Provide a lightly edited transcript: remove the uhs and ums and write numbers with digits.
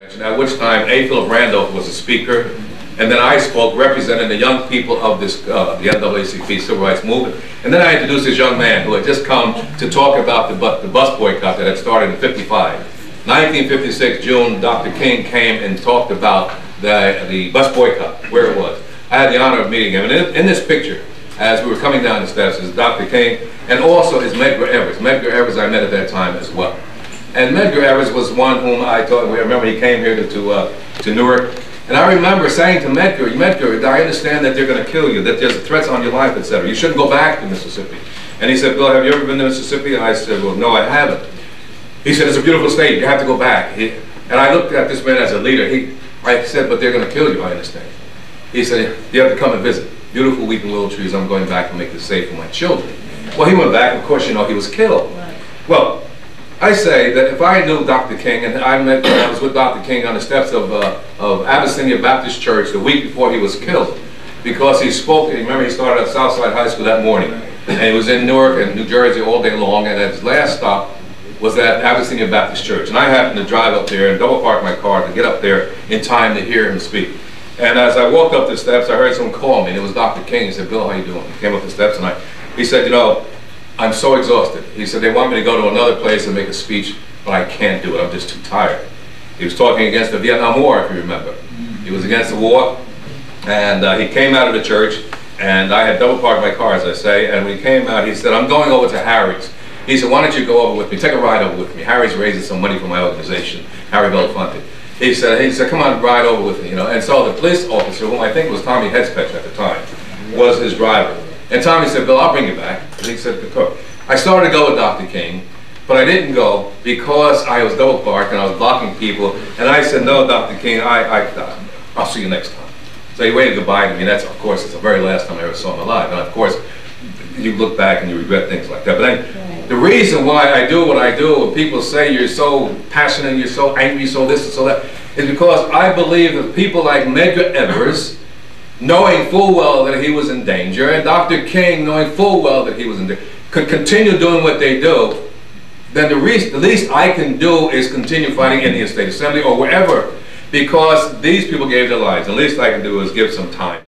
At which time A. Philip Randolph was a speaker, and then I spoke representing the young people of this, the NAACP Civil Rights Movement. And then I introduced this young man who had just come to talk about the bus boycott that had started in '55. 1956, June, Dr. King came and talked about the bus boycott, where it was. I had the honor of meeting him, and in this picture, as we were coming down the steps, is Dr. King, and also is Medger Evers. Medger Evers I met at that time as well. And Medger Evers was one whom I remember he came here to Newark. And I remember saying to Medger, I understand that they're going to kill you, that there's threats on your life, etc. You shouldn't go back to Mississippi. And he said, Bill, have you ever been to Mississippi? And I said, well, no, I haven't. He said, it's a beautiful state, you have to go back. And I looked at this man as a leader. I said, but they're going to kill you, I understand. He said, you have to come and visit. Beautiful weeping willow trees, I'm going back to make this safe for my children. Well, he went back, of course, you know, he was killed. Well, I say that if I knew Dr. King, and I was with Dr. King on the steps of Abyssinia Baptist Church the week before he was killed, because he spoke, remember he started at Southside High School that morning, and he was in Newark and New Jersey all day long, and his last stop was at Abyssinia Baptist Church. And I happened to drive up there and double park my car to get up there in time to hear him speak. And as I walked up the steps, I heard someone call me, and it was Dr. King. He said, Bill, how you doing? He came up the steps, and he said, you know, I'm so exhausted. He said, they want me to go to another place and make a speech, but I can't do it. I'm just too tired. He was talking against the Vietnam War, if you remember. He was against the war, and he came out of the church, and I had double parked my car, as I say, and when he came out, he said, I'm going over to Harry's. He said, why don't you go over with me? Take a ride over with me. Harry's raising some money for my organization, Harry Belafonte. He said, come on, ride over with me, you know. And so the police officer, whom I think was Tommy Hedspeth at the time, was his driver. And Tommy said, Bill, I'll bring you back. And he said, cook. I started to go with Dr. King, but I didn't go because I was double parked and I was blocking people. And I said, no, Dr. King, I'll see you next time. So he waved goodbye to me. And that's, of course, it's the very last time I ever saw him alive. And of course, you look back and you regret things like that. But then, the reason why I do what I do, when people say you're so passionate, you're so angry, so this and so that, is because I believe that people like Medger Evers, knowing full well that he was in danger, and Dr. King, knowing full well that he was in danger, could continue doing what they do, then the least I can do is continue fighting in the State Assembly or wherever, because these people gave their lives. The least I can do is give some time.